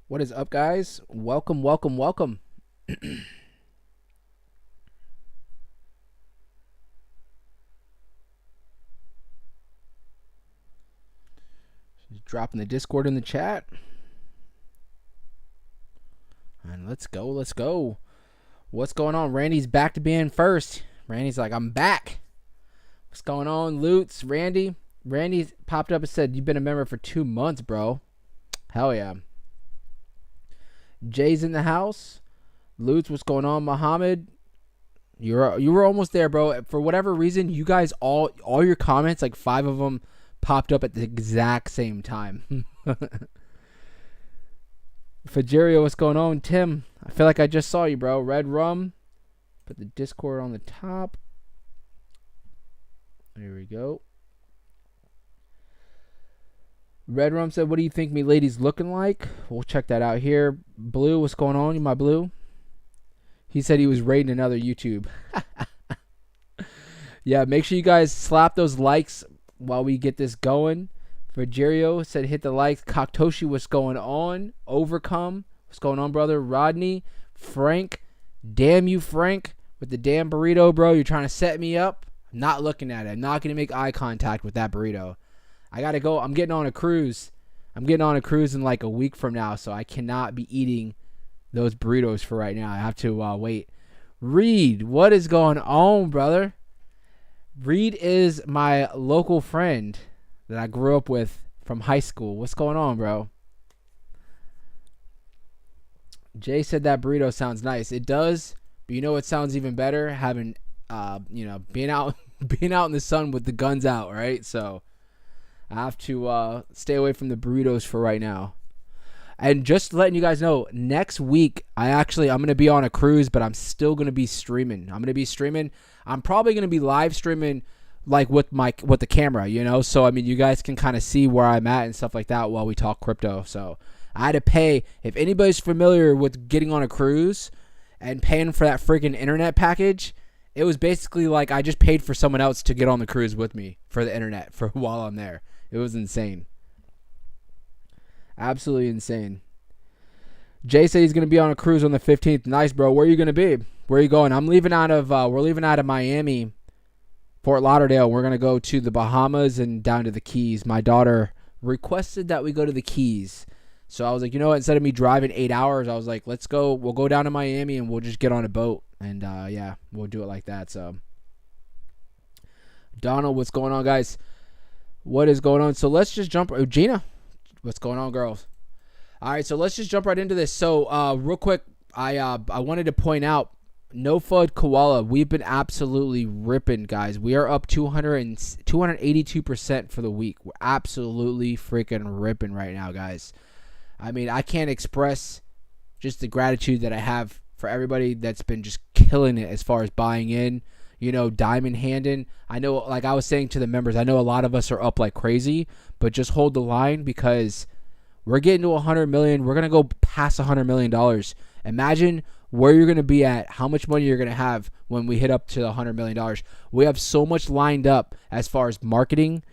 What is up, guys? Welcome, welcome, welcome. Just dropping the Discord in the chat. And let's go, let's go. What's going on? Randy's back to being first. Randy's like, I'm back. What's going on, Lutz? Randy popped up and said, you've been a member for 2 months, bro. Hell yeah. Jay's in the house. Lutz, what's going on? Muhammad, you were almost there, bro. For whatever reason, you guys all your comments, like 5 of them, popped up at the exact same time. Fajerio, what's going on? Tim, I feel like I just saw you, bro. Red Rum, put the Discord on the top. There we go. Red Rum said, what do you think Milady's looking like? We'll check that out here. Blue, what's going on? You my Blue? He said he was raiding another YouTube. Yeah, make sure you guys slap those likes while we get this going. Virgilio said hit the likes. Koktoshi, what's going on? Overcome, what's going on, brother? Rodney, Frank, damn you, Frank, with the damn burrito, bro. You're trying to set me up. I'm not looking at it. I'm not going to make eye contact with that burrito. I got to go. I'm getting on a cruise. I'm getting on a cruise in like a week from now, so I cannot be eating those burritos for right now. I have to wait. Reed, what is going on, brother? Reed is my local friend that I grew up with from high school. What's going on, bro? Jay said that burrito sounds nice. It does, but you know what sounds even better? Having, being out in the sun with the guns out, right? So I have to stay away from the burritos for right now. And just letting you guys know, next week I'm going to be on a cruise, but I'm still going to be streaming. I'm probably going to be live streaming like with the camera, So I mean, you guys can kind of see where I'm at and stuff like that while we talk crypto. So I had to pay. If anybody's familiar with getting on a cruise and paying for that freaking internet package, it was basically like I just paid for someone else to get on the cruise with me for the internet for while I'm there. It was insane. Absolutely insane. Jay said he's going to be on a cruise on the 15th. Nice, bro. Where are you going to be? Where are you going? We're leaving out of Miami, Fort Lauderdale. We're going to go to the Bahamas and down to the Keys. My daughter requested that we go to the Keys. So I was like, you know what? Instead of me driving 8 hours, I was like, let's go. We'll go down to Miami and we'll just get on a boat. And, yeah, we'll do it like that. So, Donald, what's going on, guys? What is going on? So let's just jump. Oh, Gina, what's going on, girls? All right, so let's just jump right into this. So, real quick, I wanted to point out, no Fud Koala. We've been absolutely ripping, guys. We are up 282% for the week. We're absolutely freaking ripping right now, guys. I mean, I can't express just the gratitude that I have for everybody that's been just killing it as far as buying in, diamond handing. I know, like I was saying to the members, I know a lot of us are up like crazy, but just hold the line because we're getting to 100 million. We're going to go past $100 million. Imagine where you're going to be at, how much money you're going to have when we hit up to the $100 million. We have so much lined up as far as marketing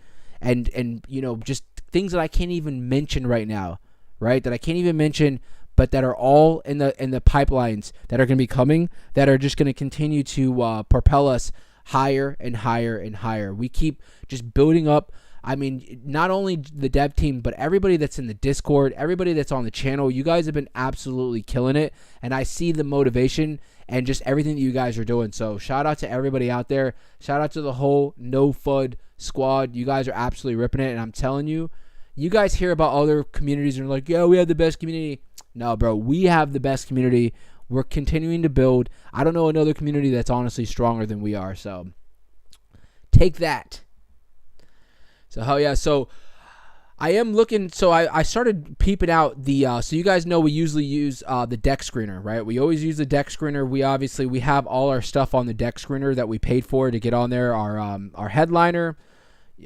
and just things that I can't even mention right now, right? That I can't even mention, but that are all in the pipelines that are going to be coming, that are just going to continue to propel us higher and higher and higher. We keep just building up. I mean, not only the dev team, but everybody that's in the Discord, everybody that's on the channel. You guys have been absolutely killing it, and I see the motivation and just everything that you guys are doing. So shout out to everybody out there. Shout out to the whole No FUD squad. You guys are absolutely ripping it, and I'm telling you, you guys hear about other communities and are like, yeah, we have the best community. No, bro, we have the best community. We're continuing to build. I don't know another community that's honestly stronger than we are, so take that. So, hell yeah. So, I am looking. So, I started peeping out the. So, you guys know we usually use the deck screener, right? We always use the deck screener. We have all our stuff on the deck screener that we paid for to get on there. Our headliner,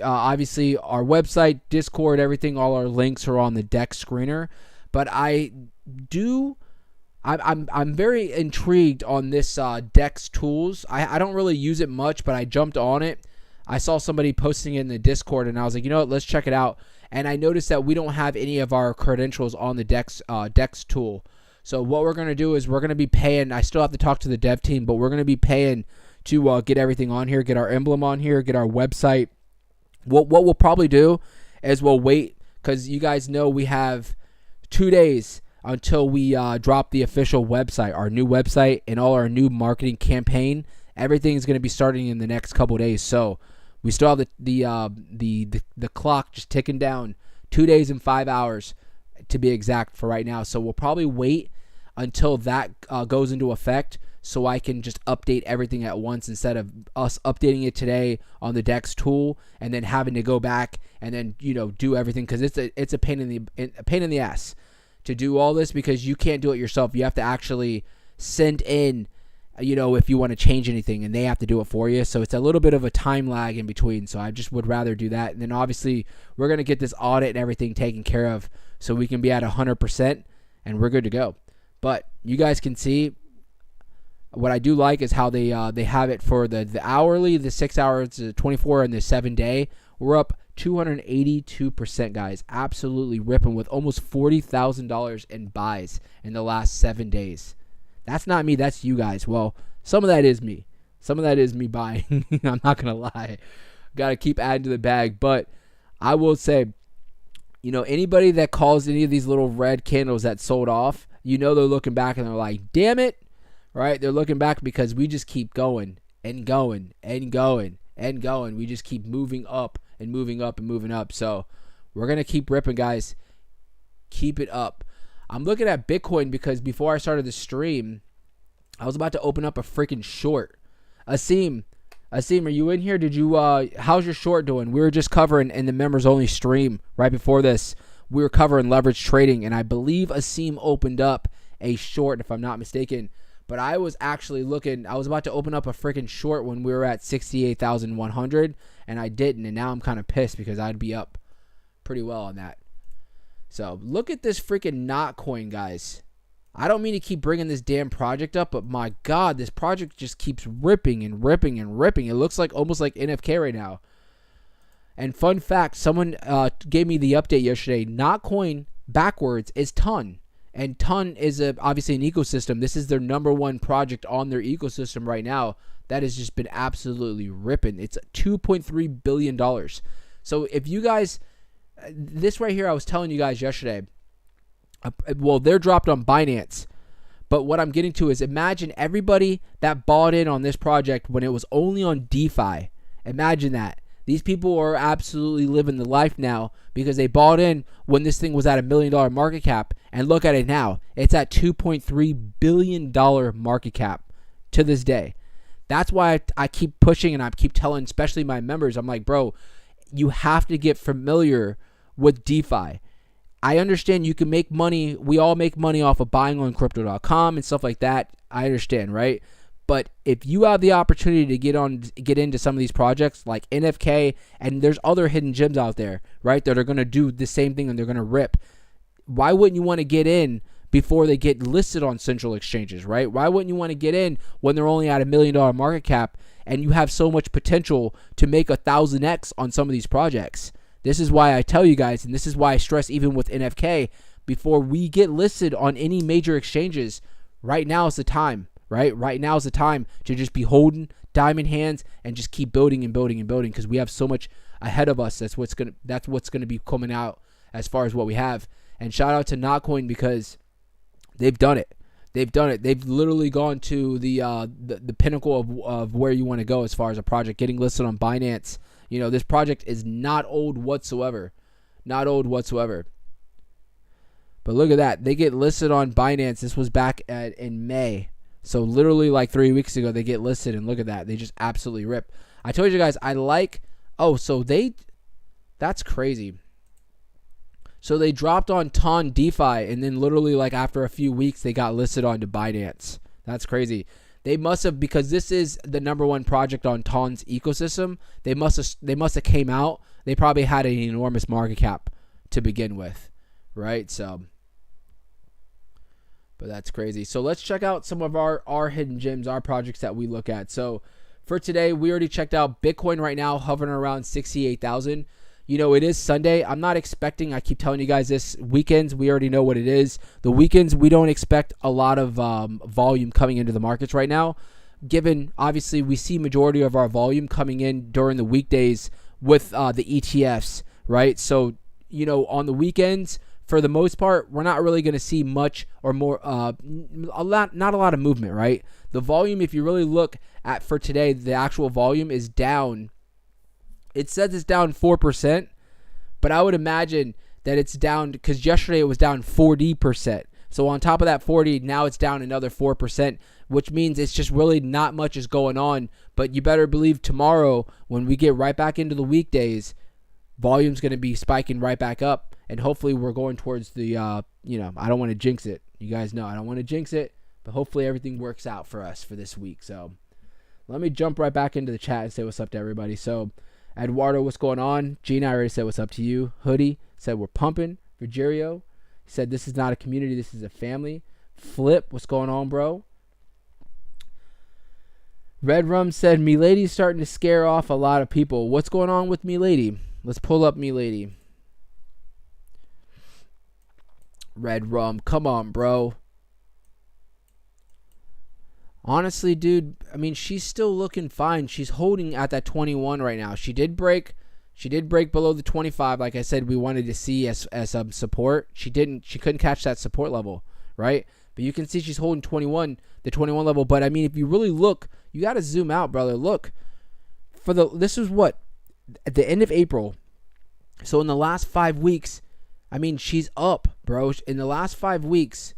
obviously, our website, Discord, everything. All our links are on the deck screener. But I'm very intrigued on this Dex tools. I don't really use it much, but I jumped on it. I saw somebody posting it in the Discord, and I was like, you know what, let's check it out. And I noticed that we don't have any of our credentials on the Dex tool. So what we're going to do is we're going to be paying. I still have to talk to the dev team, but we're going to be paying to get everything on here, get our emblem on here, get our website. What we'll probably do is we'll wait, because you guys know we have 2 days until we drop the official website, our new website, and all our new marketing campaign. Everything is going to be starting in the next couple days. So we still have the clock just ticking down. 2 days and 5 hours to be exact for right now. So we'll probably wait until that goes into effect, so I can just update everything at once, instead of us updating it today on the Dex tool and then having to go back and then do everything, because it's a pain in the ass to do all this, because you can't do it yourself. You have to actually send in if you want to change anything, and they have to do it for you. So it's a little bit of a time lag in between. So I just would rather do that. And then obviously we're going to get this audit and everything taken care of, so we can be at 100% and we're good to go. But you guys can see what I do like is how they have it for the hourly, the 6 hours, the 24, and the 7 day. We're up 282%, guys. Absolutely ripping, with almost $40,000 in buys in the last 7 days. That's not me, that's you guys. Well, some of that is me. Some of that is me buying. I'm not going to lie. Got to keep adding to the bag. But I will say, anybody that calls any of these little red candles that sold off, they're looking back and they're like, damn it. Right? They're looking back because we just keep going and going and going and going. We just keep moving up and moving up and moving up. So we're going to keep ripping, guys. Keep it up. I'm looking at Bitcoin because before I started the stream, I was about to open up a freaking short. Asim, are you in here? Did you how's your short doing? We were just covering in the members only stream right before this. We were covering leverage trading, and I believe Asim opened up a short, if I'm not mistaken. But I was actually looking, I was about to open up a freaking short when we were at 68,100, and I didn't, and now I'm kind of pissed because I'd be up pretty well on that. So look at this freaking Notcoin, guys. I don't mean to keep bringing this damn project up, but my God, this project just keeps ripping and ripping and ripping. It looks like almost like NFK right now. And fun fact, someone gave me the update yesterday. Notcoin backwards is Ton. And Ton is obviously an ecosystem. This is their #1 project on their ecosystem right now. That has just been absolutely ripping. It's $2.3 billion. So if you guys, this right here I was telling you guys yesterday, well, they're dropped on Binance. But what I'm getting to is, imagine everybody that bought in on this project when it was only on DeFi. Imagine that. These people are absolutely living the life now because they bought in when this thing was at $1 million market cap. And look at it now. It's at $2.3 billion market cap to this day. That's why I keep pushing and I keep telling, especially my members, I'm like, bro, you have to get familiar with DeFi. I understand you can make money. We all make money off of buying on crypto.com and stuff like that. I understand, right? But if you have the opportunity to get into some of these projects like NFK, and there's other hidden gems out there, right, that are going to do the same thing and they're going to rip. Why wouldn't you want to get in before they get listed on central exchanges, right? Why wouldn't you want to get in when they're only at $1 million market cap and you have so much potential to make 1,000x on some of these projects? This is why I tell you guys, and this is why I stress even with NFK, before we get listed on any major exchanges, right now is the time. Right? Right now is the time to just be holding diamond hands and just keep building and building and building, because we have so much ahead of us. That's what's gonna be coming out as far as what we have. And shout out to Notcoin because they've done it. They've done it. They've literally gone to the pinnacle of where you want to go as far as a project getting listed on Binance. This project is not old whatsoever. Not old whatsoever. But look at that. They get listed on Binance. This was back in May. So literally like 3 weeks ago, they get listed, and look at that. They just absolutely rip. I told you guys, that's crazy. So they dropped on Ton DeFi, and then literally like after a few weeks, they got listed onto Binance. That's crazy. They must have, because this is the #1 project on Ton's ecosystem, they must have came out. They probably had an enormous market cap to begin with, right? So, but that's crazy. So let's check out some of our hidden gems, our projects that we look at. So For today, we already checked out Bitcoin right now, hovering around 68,000. You know, it is Sunday. I'm not expecting, I keep telling you guys this, weekends, we already know what it is. The weekends, we don't expect a lot of volume coming into the markets right now, given, obviously, we see majority of our volume coming in during the weekdays with the ETFs, right? So, you know, on the weekends, for the most part, we're not really going to see much or more, not a lot of movement, right? The volume, if you really look at for today, the actual volume is down. It says it's down 4%, but I would imagine that it's down because yesterday it was down 40%. So on top of that 40, now it's down another 4%, which means it's just really not much is going on. But you better believe tomorrow, when we get right back into the weekdays, volume's going to be spiking right back up. And hopefully we're going towards the, I don't want to jinx it. You guys know I don't want to jinx it, but hopefully everything works out for us for this week. So let me jump right back into the chat and say what's up to everybody. So Eduardo, what's going on? Gina, I already said what's up to you. Hoodie said we're pumping. Virgilio said this is not a community, this is a family. Flip, what's going on, bro? Red Rum said Milady's starting to scare off a lot of people. What's going on with Milady? Let's pull up Milady. Red Rum, come on, bro. Honestly, dude, I mean, she's still looking fine. She's holding at that 21 right now. She did break below the 25. Like I said, we wanted to see as some support. She couldn't catch that support level, right? But you can see she's holding the 21 level. But I mean, if you really look, you got to zoom out, brother. Look, this is what, at the end of April. So in the last 5 weeks, I mean, she's up, bro. In the last 5 weeks,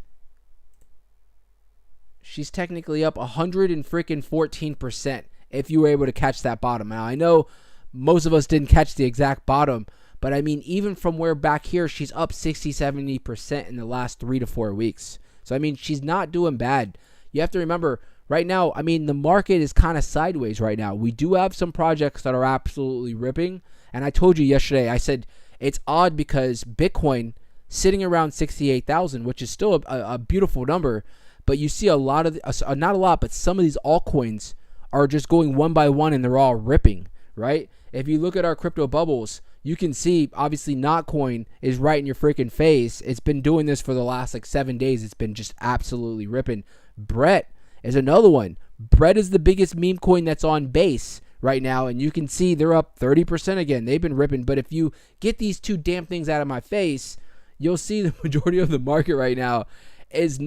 she's technically up 114% if you were able to catch that bottom. Now, I know most of us didn't catch the exact bottom, but I mean, even from where back here, she's up 60-70% in the last 3 to 4 weeks. So, I mean, she's not doing bad. You have to remember, right now, I mean, the market is kind of sideways right now. We do have some projects that are absolutely ripping. And I told you yesterday, I said it's odd because Bitcoin sitting around 68,000, which is still a beautiful number. But you see a lot of, not a lot, but some of these altcoins are just going one by one and they're all ripping, right? If you look at our crypto bubbles, you can see, obviously, Notcoin is right in your freaking face. It's been doing this for the last, 7 days. It's been just absolutely ripping. Brett is another one. Brett is the biggest meme coin that's on base right now, and you can see they're up 30% again. They've been ripping. But if you get these two damn things out of my face, you'll see the majority of the market right now is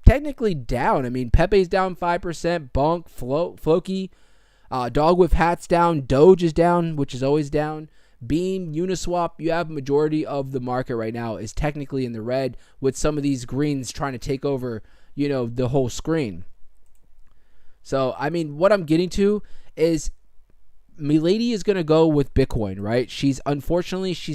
technically down. I mean, PEPE's down 5%, BONK, Floki, Dog with Hats down, Doge is down, which is always down. Beam, Uniswap, you have majority of the market right now is technically in the red, with some of these greens trying to take over, the whole screen. So, I mean, what I'm getting to is Milady is going to go with Bitcoin, right? She's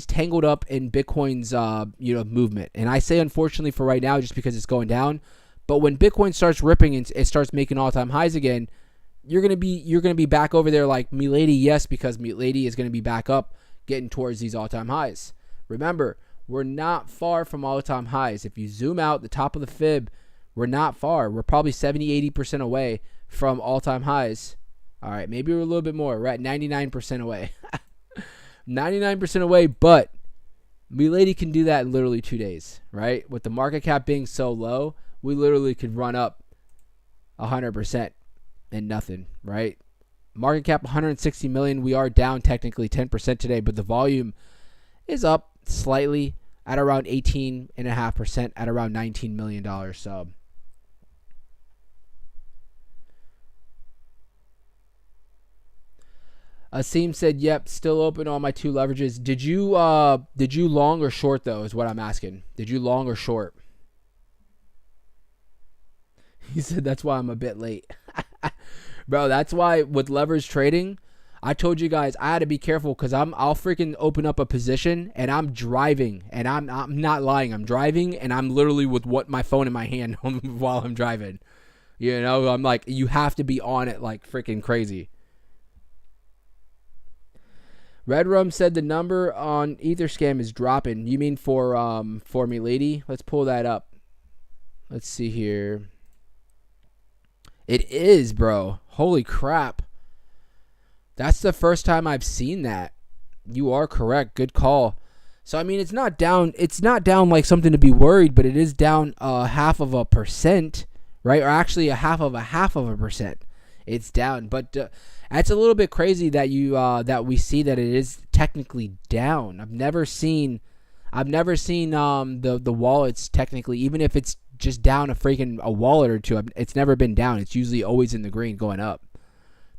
tangled up in Bitcoin's, movement. And I say unfortunately for right now just because it's going down. But when Bitcoin starts ripping and it starts making all-time highs again, you're gonna be back over there like Milady, yes, because Milady is gonna be back up, getting towards these all-time highs. Remember, we're not far from all-time highs. If you zoom out the top of the fib, we're not far. We're probably 70-80% away from all-time highs. All right, maybe we're a little bit more. We're at 99% away. 99% away, but Milady can do that in literally 2 days, right? With the market cap being so low, we literally could run up 100% and nothing, right? Market cap 160 million. We are down technically 10% today, but the volume is up slightly at around 18.5% at around $19 million. So Asim said, "Yep, still open on my 2 leverages." Did you long or short though? Is what I'm asking. Did you long or short? He said, "That's why I'm a bit late." Bro, that's why with leverage trading, I told you guys I had to be careful because I'll freaking open up a position and I'm driving, and I'm not lying. I'm driving and I'm literally with my phone in my hand while I'm driving. I'm like, you have to be on it like freaking crazy. Red Rum said the number on Etherscam is dropping. You mean for Milady? Let's pull that up. Let's see here. It is, bro. Holy crap. That's the first time I've seen that. You are correct. Good call. So I mean, it's not down. It's not down like something to be worried, but it is down 0.5%, right? Or actually a half of a percent. It's down, but that's a little bit crazy that that we see that it is technically down. I've never seen the wallets technically, even if it's just down a wallet or two. It's never been down. It's usually always in the green, going up.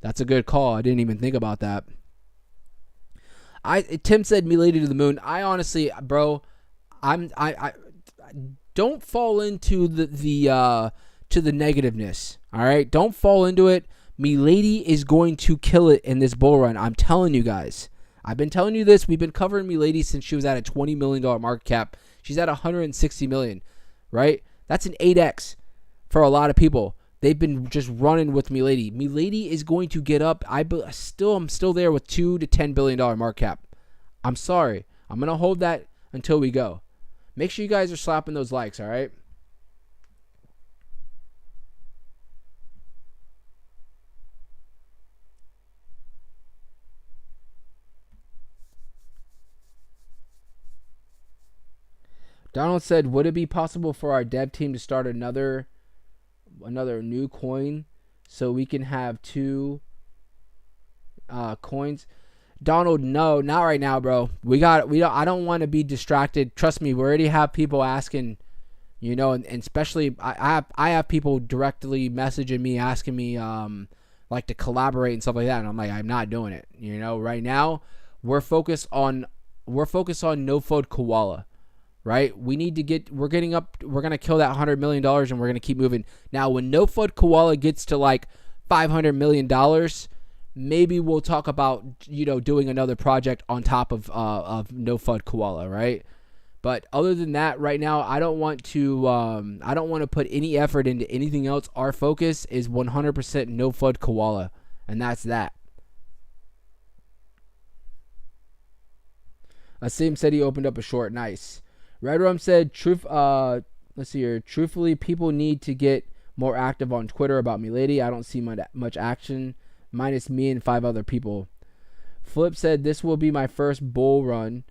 That's a good call. I didn't even think about that. Tim said Milady to the moon. I honestly, bro, I don't fall into the negativeness. All right, don't fall into it. Milady is going to kill it in this bull run. I'm telling you guys. I've been telling you this. We've been covering Milady since she was at a $20 million market cap. She's at $160 million, right? That's an 8x for a lot of people. They've been just running with Milady. Milady is going to get up. I'm still there with $2 to $10 billion market cap. I'm sorry. I'm going to hold that until we go. Make sure you guys are slapping those likes, all right? Donald said, would it be possible for our dev team to start another new coin so we can have two coins? Donald, no, not right now, bro. I don't want to be distracted. Trust me, we already have people asking, and especially I have people directly messaging me, asking me like to collaborate and stuff like that, and I'm like, I'm not doing it. Right now we're focused on no Fud Koala. Right? We're going to kill that $100 million and we're going to keep moving. Now, when No Fud Koala gets to like $500 million, maybe we'll talk about, doing another project on top of No Fud Koala, right? But other than that, right now, I don't want to put any effort into anything else. Our focus is 100% No Fud Koala, and that's that. Asim said he opened up a short. Nice. Red Rum said, let's see here. Truthfully, people need to get more active on Twitter about Milady. I don't see much action, minus me and 5 other people. Flip said, this will be my first bull run.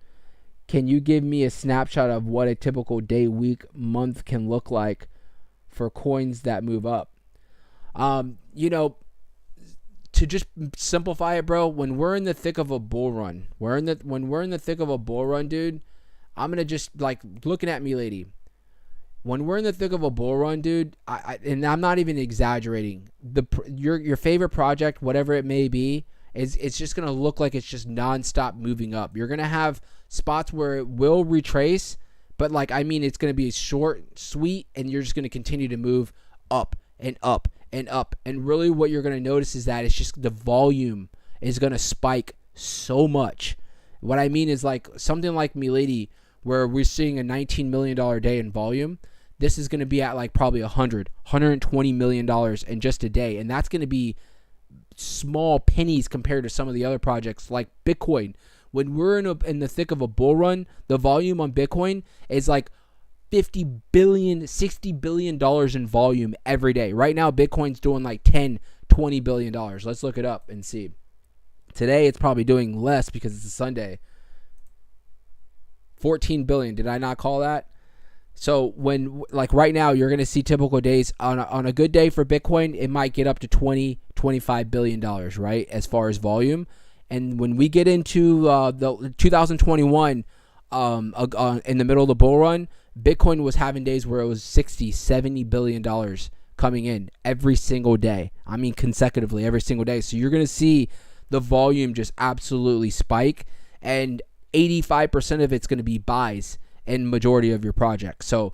Can you give me a snapshot of what a typical day, week, month can look like for coins that move up? To just simplify it, bro, when we're in the thick of a bull run, dude, I'm going to just looking at Milady. When we're in the thick of a bull run, dude, and I'm not even exaggerating, your favorite project, whatever it may be, it's just going to look like it's just nonstop moving up. You're going to have spots where it will retrace, but it's going to be short, sweet, and you're just going to continue to move up and up and up. And really what you're going to notice is that it's just the volume is going to spike so much. What I mean is something like Milady, where we're seeing a $19 million day in volume. This is going to be at probably $120 million in just a day. And that's going to be small pennies compared to some of the other projects like Bitcoin. When we're in the thick of a bull run, the volume on Bitcoin is $50 billion, $60 billion in volume every day. Right now, Bitcoin's doing $10, $20 billion. Let's look it up and see. Today, it's probably doing less because it's a Sunday. 14 billion. Did I not call that? So when right now, you're going to see typical days on a good day for Bitcoin, it might get up to $25 billion, right? As far as volume. And when we get into the 2021, in the middle of the bull run, Bitcoin was having days where it was $60, $70 billion coming in every single day. I mean, consecutively every single day. So you're going to see the volume just absolutely spike, and 85% of it's going to be buys in majority of your projects. So,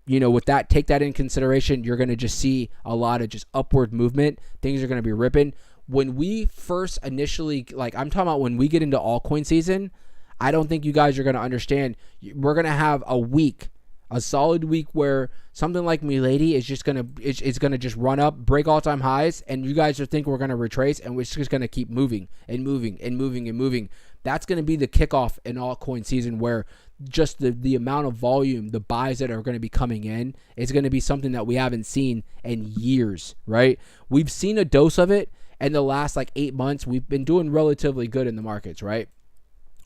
with that, take that in consideration. You're going to just see a lot of just upward movement. Things are going to be ripping. When we first initially, I'm talking about when we get into altcoin season, I don't think you guys are going to understand. We're going to have a solid week where something like Milady is just going to just run up, break all-time highs, and you guys are thinking we're going to retrace, and we're just going to keep moving and moving and moving and moving. That's going to be the kickoff in altcoin season, where just the amount of volume, the buys that are going to be coming in is going to be something that we haven't seen in years, right? We've seen a dose of it, And the last like 8 months, we've been doing relatively good in the markets, right?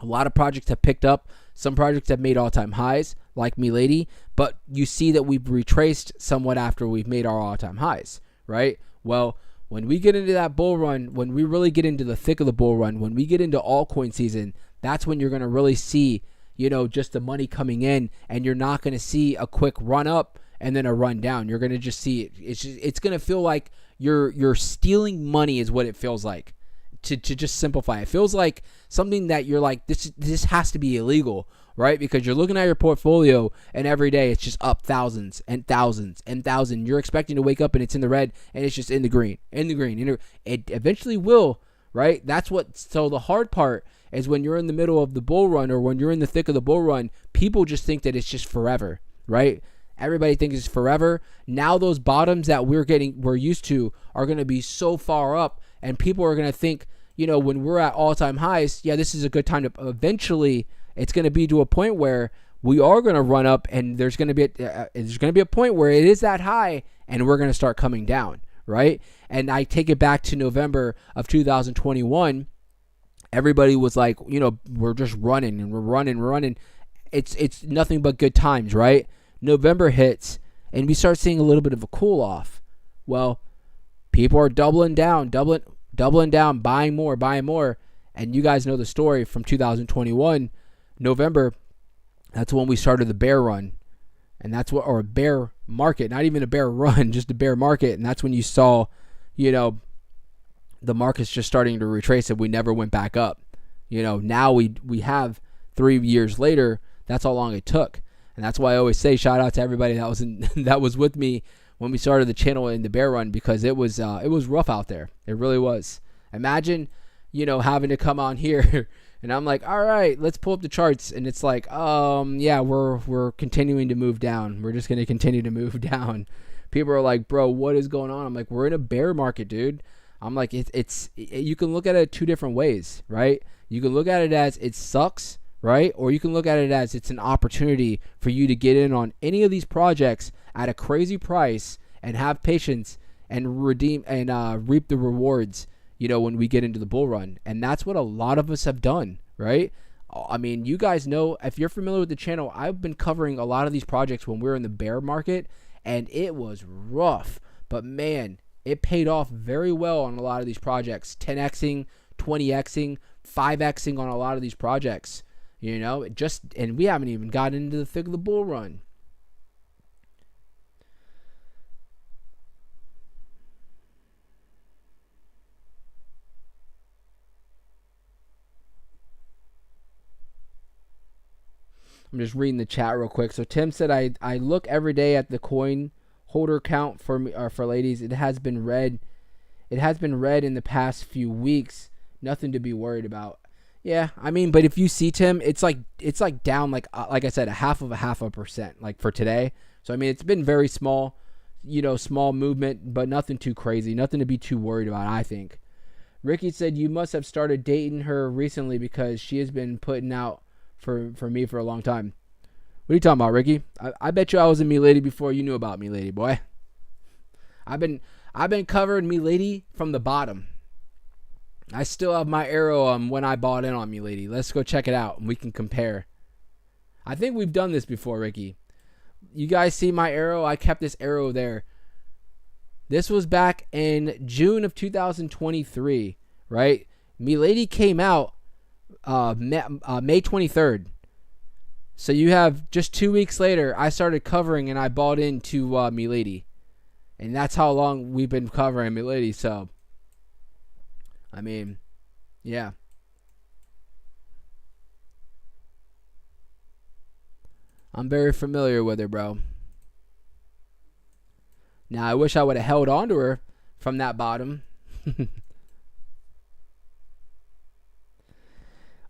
A lot of projects have picked up. Some projects have made all-time highs, like Milady, but you see that we've retraced somewhat after we've made our all-time highs, right? Well, when we get into that bull run, when we really get into the thick of the bull run, when we get into altcoin season, that's when you're going to really see, just the money coming in, and you're not going to see a quick run up and then a run down. You're going to just see it. It's going to feel like you're stealing money is what it feels like. To just simplify, it feels like something that you're like, this has to be illegal, right? Because you're looking at your portfolio and every day it's just up thousands and thousands and thousands. You're expecting to wake up and it's in the red and it's just in the green. It eventually will, right? So the hard part is when you're in the middle of the bull run, or when you're in the thick of the bull run, people just think that it's just forever, right? Everybody thinks it's forever. Now those bottoms that we're used to are going to be so far up, and people are going to think, when we're at all-time highs, yeah, this is a good time to. Eventually, it's going to be to a point where we are going to run up, and there's going to be a point where it is that high, and we're going to start coming down, right? And I take it back to November of 2021. Everybody was like, we're just running and we're running. It's nothing but good times, right? November hits, and we start seeing a little bit of a cool off. Well, people are doubling down, buying more. And you guys know the story from 2021, November. That's when we started the bear run, and or a bear market, not even a bear run, just a bear market. And that's when you saw, the market's just starting to retrace, and we never went back up. Now we have 3 years later. That's how long it took. And that's why I always say shout out to everybody that was with me when we started the channel in the bear run, because it was rough out there. It really was. Imagine, having to come on here and I'm like, all right, let's pull up the charts, and it's like, yeah, we're continuing to move down. We're just going to continue to move down. People are like, bro, what is going on? I'm like, we're in a bear market, dude. I'm like, you can look at it 2 different ways, right? You can look at it as it sucks, right? Or you can look at it as it's an opportunity for you to get in on any of these projects at a crazy price and have patience and redeem and reap the rewards, when we get into the bull run. And that's what a lot of us have done, right? I mean, you guys know, if you're familiar with the channel, I've been covering a lot of these projects when we were in the bear market, and it was rough. But man, it paid off very well on a lot of these projects. 10xing, 20xing, 5xing on a lot of these projects. And we haven't even gotten into the thick of the bull run. I'm just reading the chat real quick. So Tim said, I look every day at the coin holder count for me, or for ladies. It has been red. It has been red in the past few weeks. Nothing to be worried about. Yeah, I mean, but if you see, Tim, it's like down like I said, a half of a percent like for today. So I mean, it's been very small, small movement, but nothing too crazy, nothing to be too worried about, I think. Ricky said, you must have started dating her recently because she has been putting out for me for a long time. What are you talking about, Ricky? I bet you I was in Milady before you knew about Milady, boy. I've been covering Milady from the bottom. I still have my arrow when I bought in on Milady. Let's go check it out and we can compare. I think we've done this before, Ricky. You guys see my arrow? I kept this arrow there. This was back in June of 2023, right? Milady came out May 23rd. So you have just 2 weeks later, I started covering and I bought into Milady. And that's how long we've been covering Milady. So, I mean, yeah. I'm very familiar with her, bro. Now, I wish I would have held on to her from that bottom.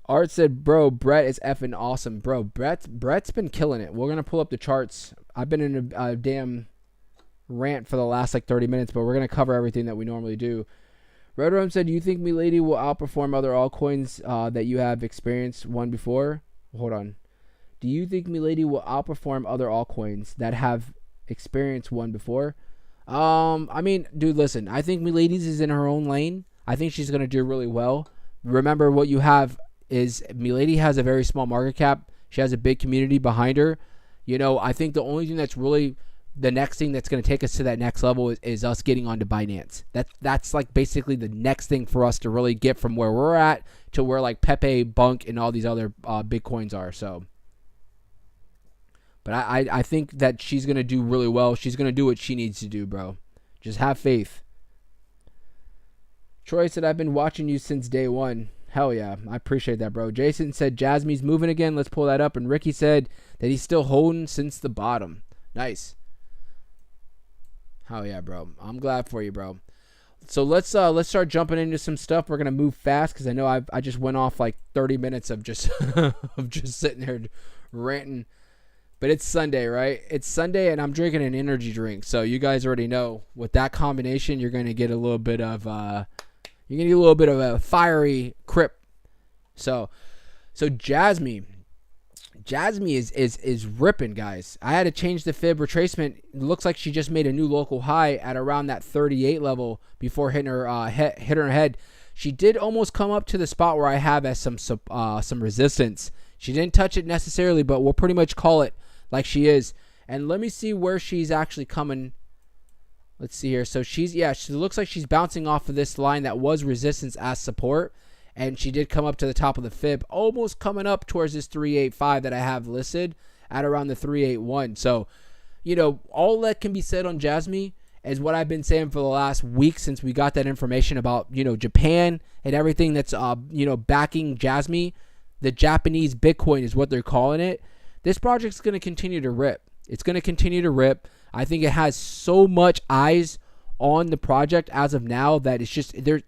Art said, bro, Brett is effing awesome. Bro, Brett's been killing it. We're going to pull up the charts. I've been in a damn rant for the last 30 minutes, but we're going to cover everything that we normally do. Red Rum said, do you think Milady will outperform other altcoins that you have experienced one before? Hold on. Do you think Milady will outperform other altcoins that have experienced one before? I mean, dude, listen. I think Milady's is in her own lane. I think she's going to do really well. Remember, what you have is Milady has a very small market cap. She has a big community behind her. I think the only thing that's really the next thing that's going to take us to that next level is us getting onto Binance. That's like basically the next thing for us to really get from where we're at to where like PEPE, BONK, and all these other Bitcoins are. So, but I think that she's going to do really well. She's going to do what she needs to do, bro. Just have faith. Troy said, I've been watching you since day one. Hell yeah. I appreciate that, bro. Jason said, Jasmy's moving again. Let's pull that up. And Ricky said that he's still holding since the bottom. Nice. Hell yeah, bro. I'm glad for you, bro. So let's start jumping into some stuff. We're going to move fast because I know I just went off like 30 minutes of just of just sitting there ranting. But it's Sunday, right? It's Sunday, and I'm drinking an energy drink. So you guys already know with that combination, you're going to get a little bit of a fiery crip. So Jasmy is ripping, guys. I had to change the fib retracement. It looks like she just made a new local high at around that 38 level before hitting her head. She did almost come up to the spot where I have as some resistance. She didn't touch it necessarily, but we'll pretty much call it like she is. And let me see where she's actually coming. Let's see here. So she looks like she's bouncing off of this line that was resistance as support. And she did come up to the top of the fib, almost coming up towards this 385 that I have listed at around the 381. So, all that can be said on Jasmy is what I've been saying for the last week since we got that information about, Japan and everything that's, backing Jasmy. The Japanese Bitcoin is what they're calling it. This project's going to continue to rip. It's going to continue to rip. I think it has so much eyes on the project as of now that it's just there.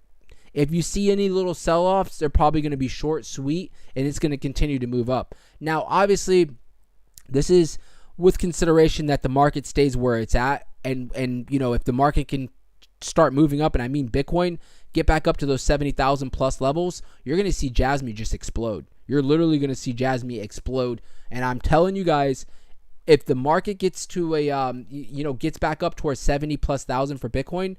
If you see any little sell-offs, they're probably going to be short, sweet, and it's going to continue to move up. Now, obviously, this is with consideration that the market stays where it's at, and if the market can start moving up, and I mean Bitcoin, get back up to those 70,000 plus levels, you're going to see Jasmy just explode. You're literally going to see Jasmy explode, and I'm telling you guys, if the market gets to gets back up towards 70 plus thousand for Bitcoin,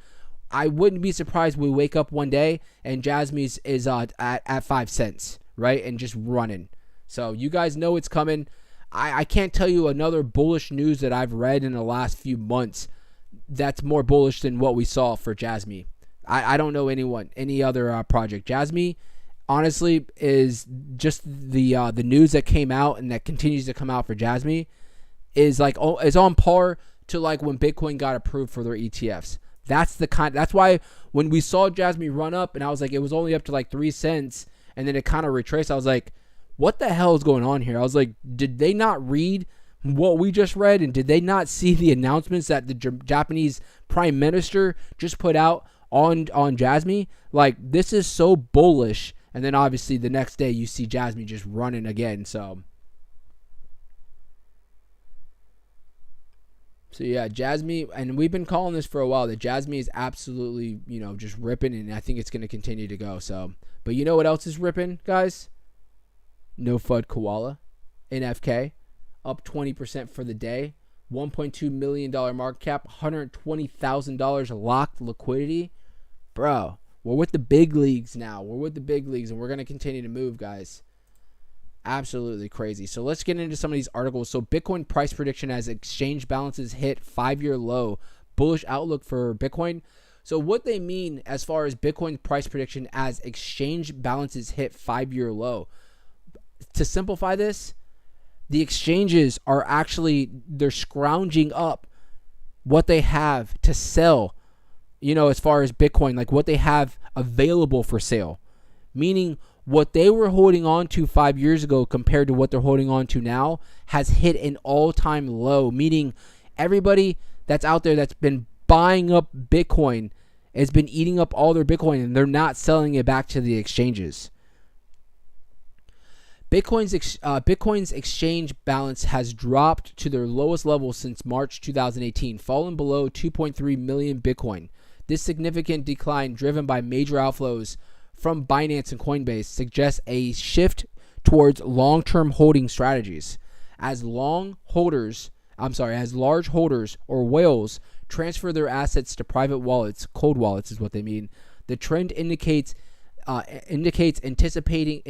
I wouldn't be surprised we wake up one day and Jasmy's is at 5 cents, right? And just running. So you guys know it's coming. I can't tell you another bullish news that I've read in the last few months that's more bullish than what we saw for Jasmy. I don't know any other project. Jasmy, honestly, is just the news that came out and that continues to come out for Jasmy is on par to like when Bitcoin got approved for their ETFs. That's why when we saw Jasmy run up and I was like, it was only up to like 3 cents and then it kind of retraced. I was like, what the hell is going on here? I was like, did they not read what we just read? And did they not see the announcements that the Japanese prime minister just put out on Jasmy? Like, this is so bullish. And then obviously the next day you see Jasmy just running again. So yeah, Jasmy, and we've been calling this for a while, that Jasmy is absolutely, just ripping, and I think it's going to continue to go. So, but you know what else is ripping, guys? No Fud Koala, NFK, up 20% for the day, $1.2 million market cap, $120,000 locked liquidity. Bro, we're with the big leagues now. We're with the big leagues, and we're going to continue to move, guys. Absolutely crazy. So let's get into some of these articles. So Bitcoin price prediction as exchange balances hit 5-year low. Bullish outlook for Bitcoin. So what they mean as far as Bitcoin price prediction as exchange balances hit 5-year low. To simplify this, the exchanges are actually, they're scrounging up what they have to sell, as far as Bitcoin, like what they have available for sale. Meaning what they were holding on to 5 years ago compared to what they're holding on to now has hit an all-time low. Meaning everybody that's out there that's been buying up Bitcoin has been eating up all their Bitcoin and they're not selling it back to the exchanges. Bitcoin's exchange balance has dropped to their lowest level since March 2018, falling below 2.3 million Bitcoin. This significant decline, driven by major outflows from Binance and Coinbase, suggests a shift towards long-term holding strategies. As large holders or whales transfer their assets to private wallets, cold wallets is what they mean, The trend indicates anticipation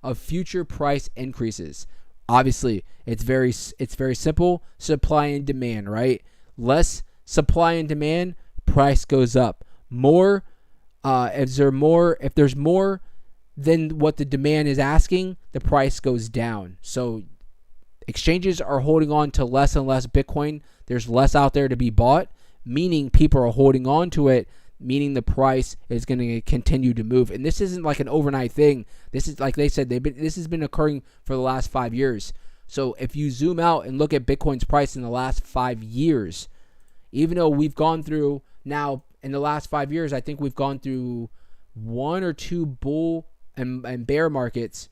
of future price increases. Obviously, it's very simple. Supply and demand, right? Less supply and demand, price goes up. More, if there's more than what the demand is asking, the price goes down. So exchanges are holding on to less and less Bitcoin. There's less out there to be bought, meaning people are holding on to it, meaning the price is going to continue to move. And this isn't like an overnight thing. This is, like they said, this has been occurring for the last 5 years. So if you zoom out and look at Bitcoin's price in the last 5 years, even though we've gone through now in the last 5 years, I think we've gone through 1 or 2 bull and bear markets.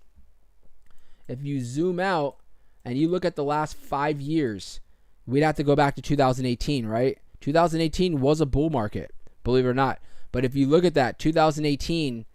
If you zoom out and you look at the last 5 years, we'd have to go back to 2018, right? 2018 was a bull market, believe it or not. But if you look at that, 2018,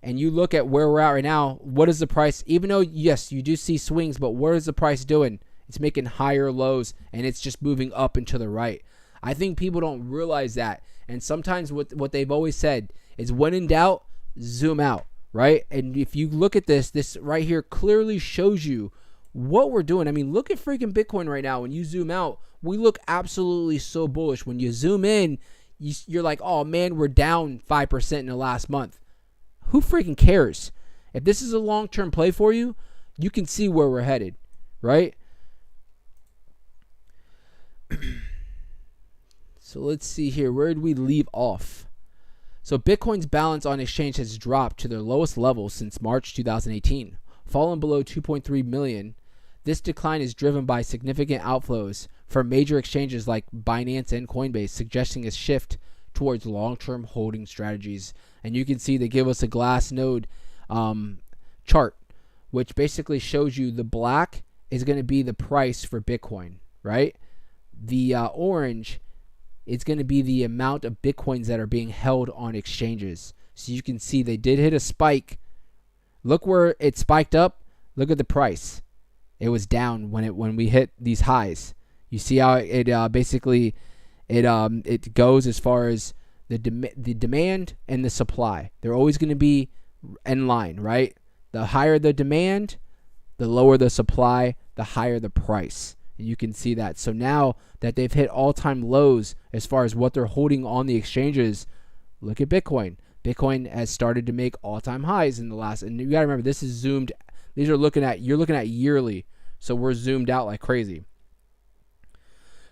and you look at where we're at right now, what is the price? Even though, yes, you do see swings, but what is the price doing? It's making higher lows, and it's just moving up and to the right. I think people don't realize that. And sometimes what they've always said is, when in doubt, zoom out, right? And if you look at this right here clearly shows you what we're doing. I mean, look at freaking Bitcoin right now. When you zoom out, we look absolutely so bullish. When you zoom in, you're like, oh man, we're down 5% in the last month. Who freaking cares? If this is a long-term play for you, you can see where we're headed, right? So let's see here. Where did we leave off? So Bitcoin's balance on exchange has dropped to their lowest level since March 2018, fallen below 2.3 million. This decline is driven by significant outflows from major exchanges like Binance and Coinbase, suggesting a shift towards long-term holding strategies. And you can see they give us a Glassnode chart, which basically shows you the black is going to be the price for Bitcoin, right? The orange is going to be the amount of Bitcoins that are being held on exchanges. So you can see they did hit a spike. Look where it spiked up. Look at the price. It was down when we hit these highs. You see how it basically it goes as far as the demand and the supply. They're always going to be in line, right? The higher the demand, the lower the supply, the higher the price. And you can see that. So now that they've hit all-time lows as far as what they're holding on the exchanges, look at Bitcoin. Bitcoin has started to make all-time highs in the last, and you got to remember, this is zoomed. These are you're looking at yearly. So we're zoomed out like crazy.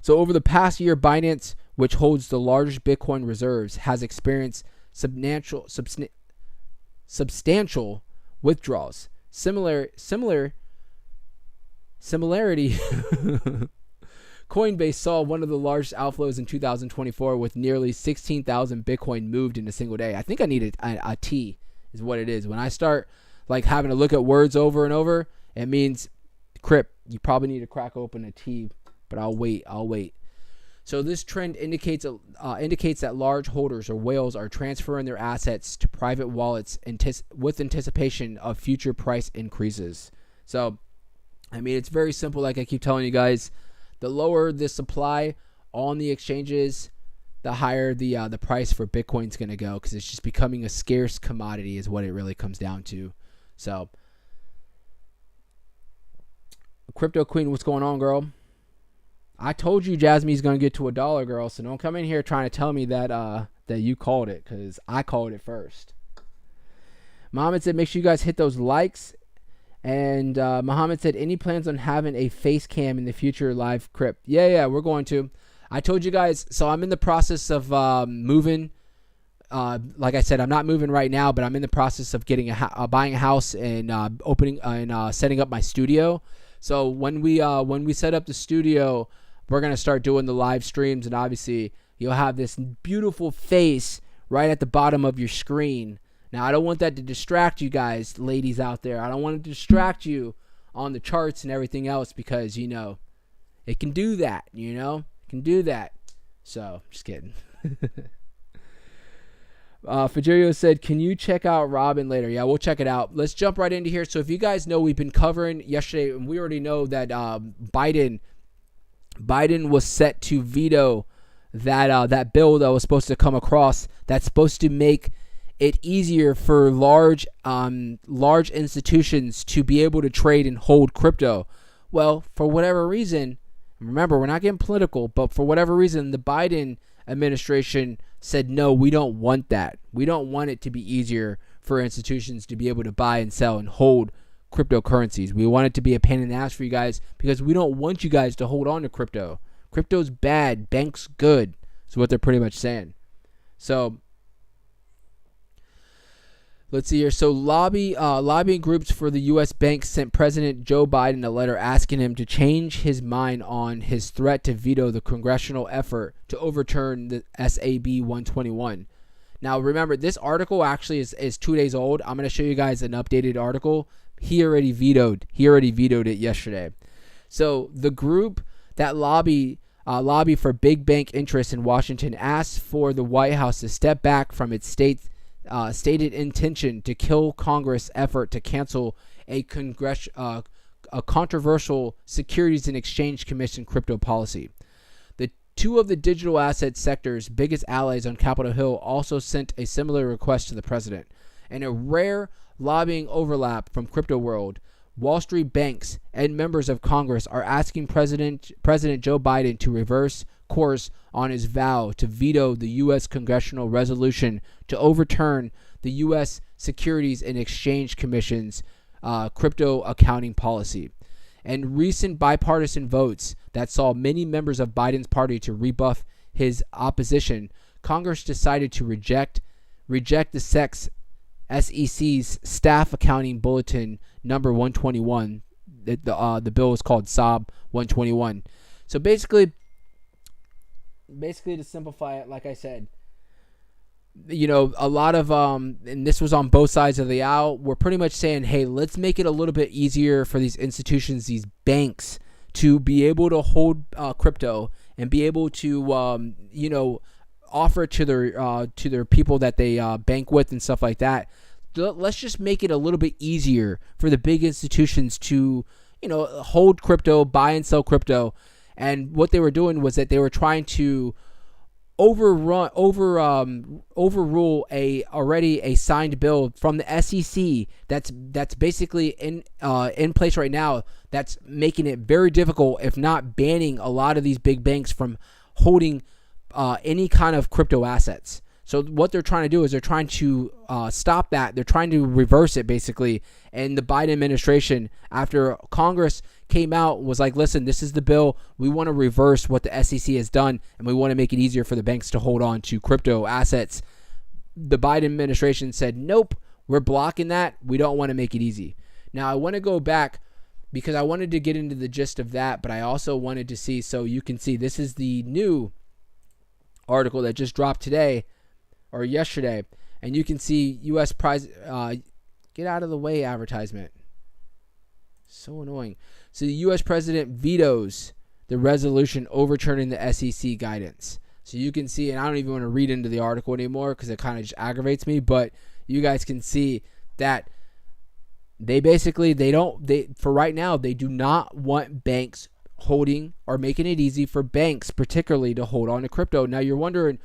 So over the past year, Binance, which holds the largest Bitcoin reserves, has experienced substantial withdrawals. Similarity. Coinbase saw one of the largest outflows in 2024 with nearly 16,000 Bitcoin moved in a single day. I think I need a T is what it is. When I start like having to look at words over and over, it means Crip, you probably need to crack open a T, but I'll wait. So this trend indicates that large holders or whales are transferring their assets to private wallets with anticipation of future price increases. So, I mean, it's very simple. Like I keep telling you guys, the lower the supply on the exchanges, the higher the price for Bitcoin's going to go, because it's just becoming a scarce commodity is what it really comes down to. So, Crypto Queen, what's going on, girl? I told you Jasmy's going to get to $1, girl, so don't come in here trying to tell me that you called it, because I called it first. Muhammad said, make sure you guys hit those likes. And Muhammad said, any plans on having a face cam in the future live crypt? Yeah, we're going to. I told you guys, so I'm in the process of moving. Like I said, I'm not moving right now, but I'm in the process of getting buying a house and opening and setting up my studio. So when we set up the studio, we're gonna start doing the live streams, and obviously you'll have this beautiful face right at the bottom of your screen. Now, I don't want that to distract you guys, ladies out there. I don't want to distract you on the charts and everything else, because it can do that. It can do that. So just kidding. Fajirio said, can you check out Robin later? Yeah, we'll check it out. Let's jump right into here. So if you guys know, we've been covering yesterday, and we already know that Biden was set to veto that bill that was supposed to come across that's supposed to make it easier for large institutions to be able to trade and hold crypto. Well, for whatever reason, remember, we're not getting political, but for whatever reason, the Biden administration said, no, we don't want that. We don't want it to be easier for institutions to be able to buy and sell and hold cryptocurrencies. We want it to be a pain in the ass for you guys because we don't want you guys to hold on to crypto. Crypto's bad, banks good. That's what they're pretty much saying. So let's see here. So lobbying groups for the U.S. banks sent President Joe Biden a letter asking him to change his mind on his threat to veto the congressional effort to overturn the SAB 121. Now, remember, this article actually is 2 days old. I'm going to show you guys an updated article. He already vetoed it yesterday. So the group that lobby for big bank interests in Washington asked for the White House to step back from its stated intention to kill Congress' effort to cancel a controversial Securities and Exchange Commission crypto policy. The two of the digital asset sector's biggest allies on Capitol Hill also sent a similar request to the president. In a rare lobbying overlap from crypto world, Wall Street banks and members of Congress are asking President Joe Biden to reverse course on his vow to veto the U.S. congressional resolution to overturn the U.S. Securities and Exchange Commission's crypto accounting policy. And recent bipartisan votes that saw many members of Biden's party to rebuff his opposition, Congress decided to reject the SEC's Staff Accounting Bulletin number 121. The bill is called SAB 121. So basically to simplify it, like I said, a lot of and this was on both sides of the aisle, we're pretty much saying, hey, let's make it a little bit easier for these institutions, these banks, to be able to hold crypto and be able to offer it to their people that they bank with and stuff like that. Let's just make it a little bit easier for the big institutions to hold crypto, buy and sell crypto. And what they were doing was that they were trying to overrule a signed bill from the SEC that's basically in place right now, that's making it very difficult, if not banning a lot of these big banks from holding any kind of crypto assets. So what they're trying to do is they're trying to stop that. They're trying to reverse it, basically. And the Biden administration, after Congress came out, was like, listen, this is the bill. We want to reverse what the SEC has done, and we want to make it easier for the banks to hold on to crypto assets. The Biden administration said, nope, we're blocking that. We don't want to make it easy. Now, I want to go back because I wanted to get into the gist of that, but I also wanted to see, so you can see, this is the new article that just dropped today or yesterday, and you can see U.S. get out of the way advertisement. So annoying. So the U.S. president vetoes the resolution overturning the SEC guidance. So you can see, and I don't even want to read into the article anymore because it kind of just aggravates me, but you guys can see that for right now, they do not want banks holding or making it easy for banks particularly to hold on to crypto. Now you're wondering,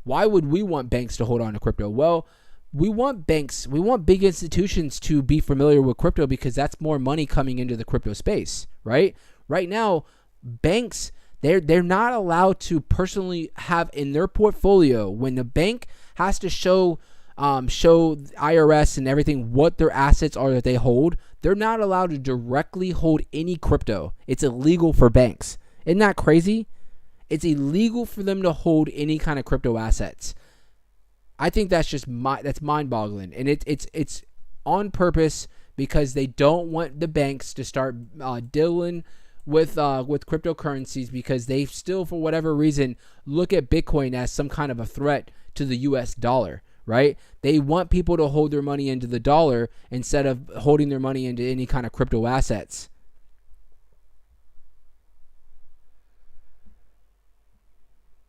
why would we want banks to hold on to crypto? Well, we want big institutions to be familiar with crypto because that's more money coming into the crypto space, right? Right now, banks, they're not allowed to personally have in their portfolio, when the bank has to show IRS and everything what their assets are that they hold, they're not allowed to directly hold any crypto. It's illegal for banks. Isn't that crazy? It's illegal for them to hold any kind of crypto assets. I think that's just that's mind-boggling, and it's on purpose because they don't want the banks to start dealing with cryptocurrencies, because they still, for whatever reason, look at Bitcoin as some kind of a threat to the U.S. dollar, right? They want people to hold their money into the dollar instead of holding their money into any kind of crypto assets.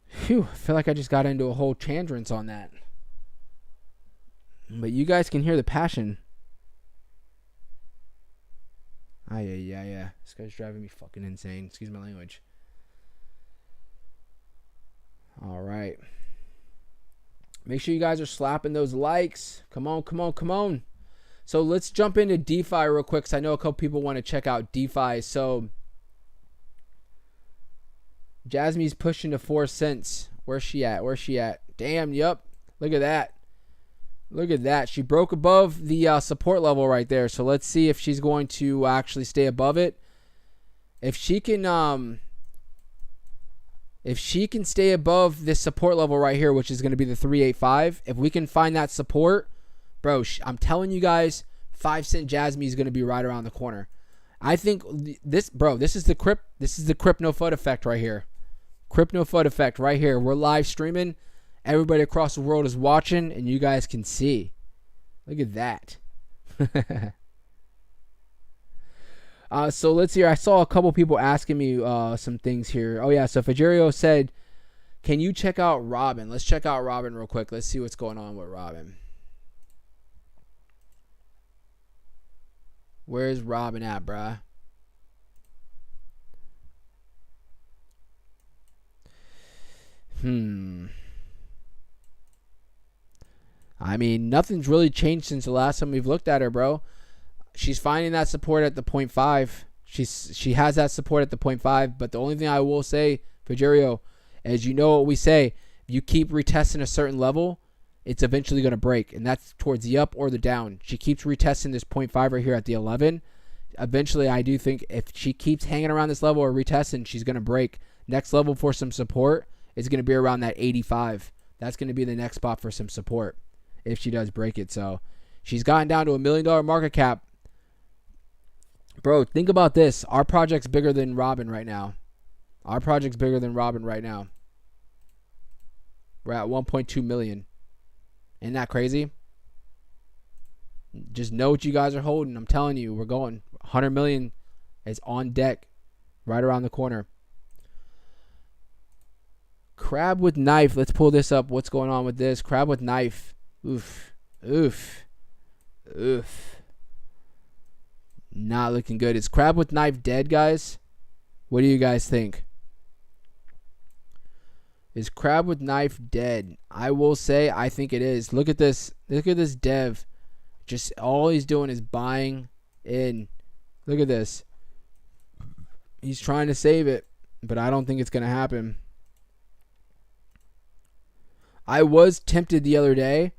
Phew, I feel like I just got into a whole tangent on that. But you guys can hear the passion. Yeah. This guy's driving me fucking insane. Excuse my language. All right. Make sure you guys are slapping those likes. Come on, come on, come on. So let's jump into DeFi real quick, because I know a couple people want to check out DeFi. So Jasmy's pushing to 4 cents. Where's she at? Where's she at? Damn, yup. Look at that. Look at that. She broke above the support level right there. So let's see if she's going to actually stay above it. If she can stay above this support level right here, which is going to be the 385, if we can find that support, bro, I'm telling you guys, 5 cent Jasmy is going to be right around the corner. I think this is the Crypto Fud effect right here. Crypto Fud effect right here. We're live streaming. Everybody across the world is watching, and you guys can see. Look at that. So let's see. I saw a couple people asking me some things here. Oh, yeah. So Fajerio said, can you check out Robin? Let's check out Robin real quick. Let's see what's going on with Robin. Where's Robin at, bruh? I mean, nothing's really changed since the last time we've looked at her, bro. She's finding that support at the 0.5. She has that support at the 0.5. But the only thing I will say, Fajerio, is you know what we say. If you keep retesting a certain level, it's eventually going to break. And that's towards the up or the down. She keeps retesting this 0.5 right here at the 11. Eventually, I do think if she keeps hanging around this level or retesting, she's going to break. Next level for some support is going to be around that 85. That's going to be the next spot for some support if she does break it. So she's gotten down to $1 million market cap. Bro, think about this. Our project's bigger than Robin right now. Our project's bigger than Robin right now. We're at 1.2 million. Isn't that crazy? Just know what you guys are holding. I'm telling you, we're going. 100 million is on deck right around the corner. Crab with knife. Let's pull this up. What's going on with this? Crab with knife. Oof. Oof. Oof. Not looking good. Is Crab with knife dead, guys? What do you guys think? Is Crab with knife dead? I will say I think it is. Look at this. Look at this dev. Just all he's doing is buying in. Look at this. He's trying to save it, but I don't think it's going to happen. I was tempted the other day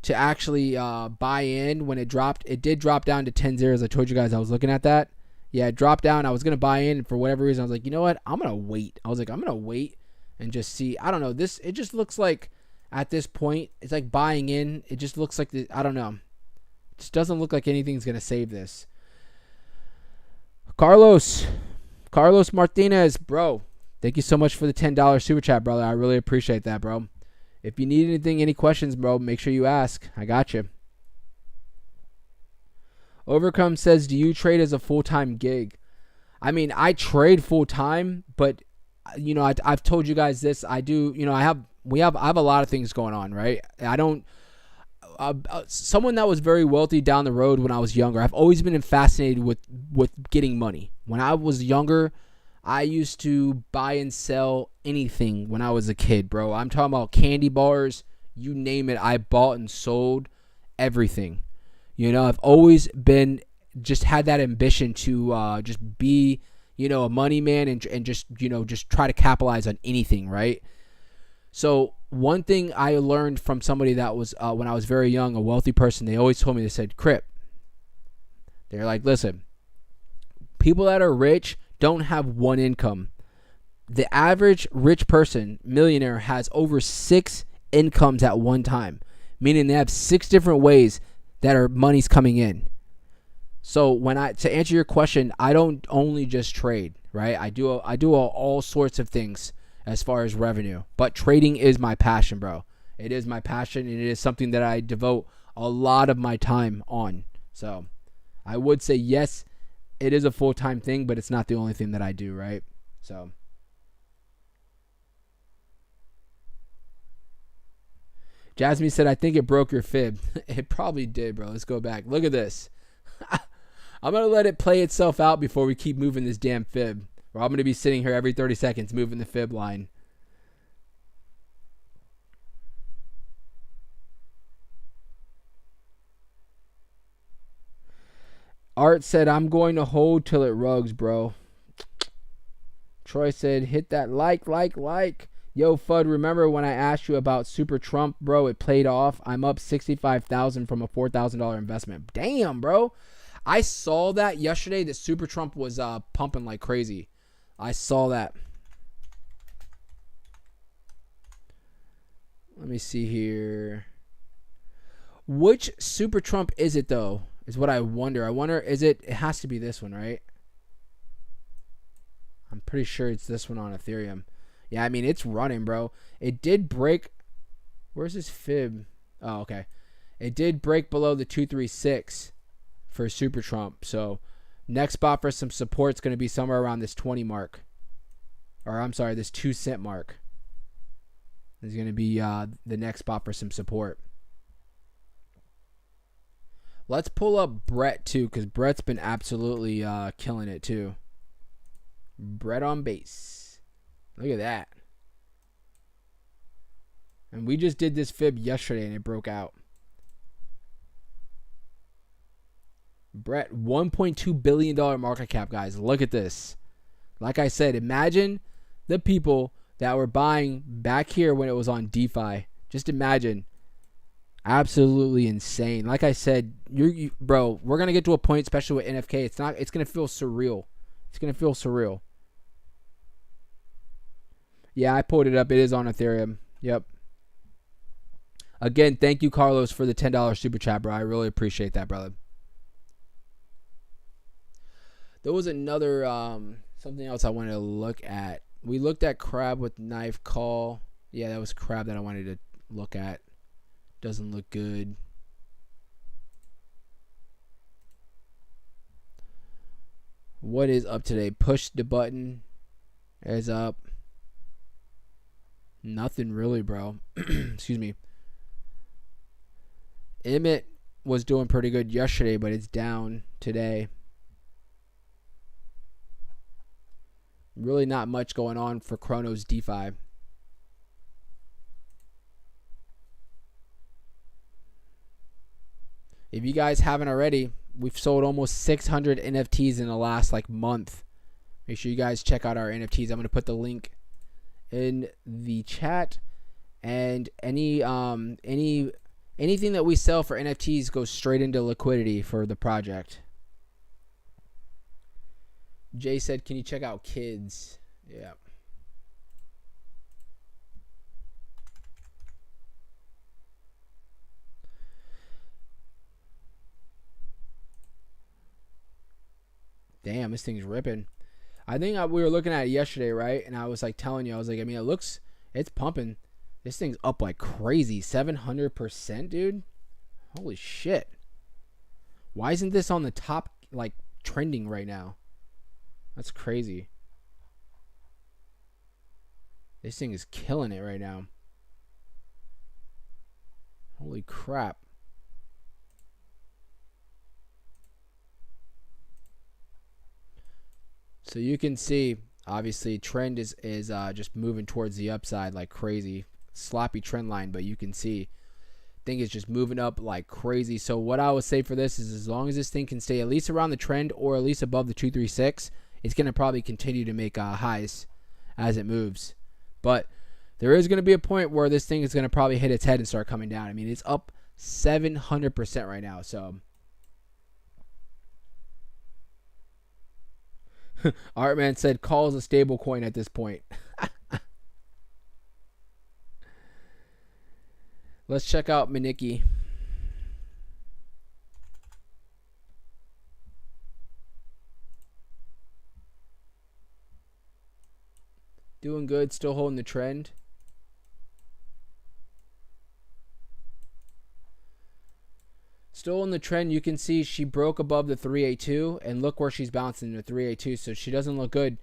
to actually buy in when it dropped. It did drop down to 10 zeros. I told you guys I was looking at that. Yeah, it dropped down. I was going to buy in, and for whatever reason, I was like, you know what? I'm going to wait. I was like, I'm going to wait and just see. I don't know. It just looks like at this point, it's like buying in. It just looks like, I don't know. It just doesn't look like anything's going to save this. Carlos Martinez, bro. Thank you so much for the $10 super chat, brother. I really appreciate that, bro. If you need anything, any questions, bro, make sure you ask. I got you. Overcome says, do you trade as a full-time gig? I mean, I trade full-time, but, you know, I've told you guys this. I do, you know, I have a lot of things going on, right? I don't, someone that was very wealthy down the road when I was younger, I've always been fascinated with getting money. When I was younger, I used to buy and sell anything when I was a kid, bro. I'm talking about candy bars, you name it. I bought and sold everything. You know, I've always been, just had that ambition to just be, you know, a money man and just, you know, just try to capitalize on anything, right? So one thing I learned from somebody that was, when I was very young, a wealthy person, they always told me, they said, Crip, they're like, listen, people that are rich don't have one income. The average rich person, millionaire, has over 6 incomes at one time, meaning they have 6 different ways that are money's coming in. So to answer your question, I don't only just trade, right? I do all sorts of things as far as revenue, but trading is my passion, bro. It is my passion, and it is something that I devote a lot of my time on. So I would say yes, it is a full-time thing, but it's not the only thing that I do, right? So Jasmy said, I think it broke your fib. It probably did, bro. Let's go back. Look at this. I'm going to let it play itself out before we keep moving this damn fib. Or I'm going to be sitting here every 30 seconds moving the fib line. Art said, I'm going to hold till it rugs, bro. Troy said, hit that like. Yo, Fud, remember when I asked you about Super Trump, bro? It played off. I'm up $65,000 from a $4,000 investment. Damn, bro. I saw that yesterday that Super Trump was pumping like crazy. I saw that. Let me see here. Which Super Trump is it, though? Is what I wonder. I wonder, it has to be this one, right? I'm pretty sure it's this one on Ethereum. Yeah, I mean, it's running, bro. It did break. Where's this fib? Oh, okay. It did break below the 236 for Super Trump. So, next spot for some support is going to be somewhere around this 20 mark. Or, I'm sorry, this 2 cent mark. Is going to be the next spot for some support. Let's pull up Brett, too, because Brett's been absolutely killing it, too. Brett on base. Look at that. And we just did this fib yesterday, and it broke out. Brett, $1.2 billion market cap, guys. Look at this. Like I said, imagine the people that were buying back here when it was on DeFi. Just imagine. Absolutely insane. Like I said, bro, we're going to get to a point, especially with NFK. It's going to feel surreal. It's going to feel surreal. Yeah, I pulled it up. It is on Ethereum. Yep. Again, thank you, Carlos, for the $10 super chat, bro. I really appreciate that, brother. There was another something else I wanted to look at. We looked at Crab with knife call. Yeah, that was Crab that I wanted to look at. Doesn't look good. What is up today? Push the button is up. Nothing really, bro. Excuse me. Emmett was doing pretty good yesterday, but it's down today. Really not much going on for Cronos DeFi. If you guys haven't already, we've sold almost 600 NFTs in the last month. Make sure you guys check out our NFTs. I'm going to put the link in the chat, and anything that we sell for NFTs goes straight into liquidity for the project. Jay said, can you check out kids? Yeah. Damn, this thing's ripping. I think we were looking at it yesterday, right? And I was telling you, I was like, I mean, it's pumping. This thing's up like crazy. 700%, dude. Holy shit. Why isn't this on the top, trending right now? That's crazy. This thing is killing it right now. Holy crap. So you can see, obviously, trend is just moving towards the upside like crazy. Sloppy trend line, but you can see thing is just moving up like crazy. So what I would say for this is, as long as this thing can stay at least around the trend or at least above the 236, it's going to probably continue to make highs as it moves. But there is going to be a point where this thing is going to probably hit its head and start coming down. I mean, it's up 700% right now. So Artman said, calls a stable coin at this point. Let's check out Maniki. Doing good, still holding the trend. Still in the trend. You can see she broke above the 382, and look where she's bouncing, the 382. So she doesn't look good.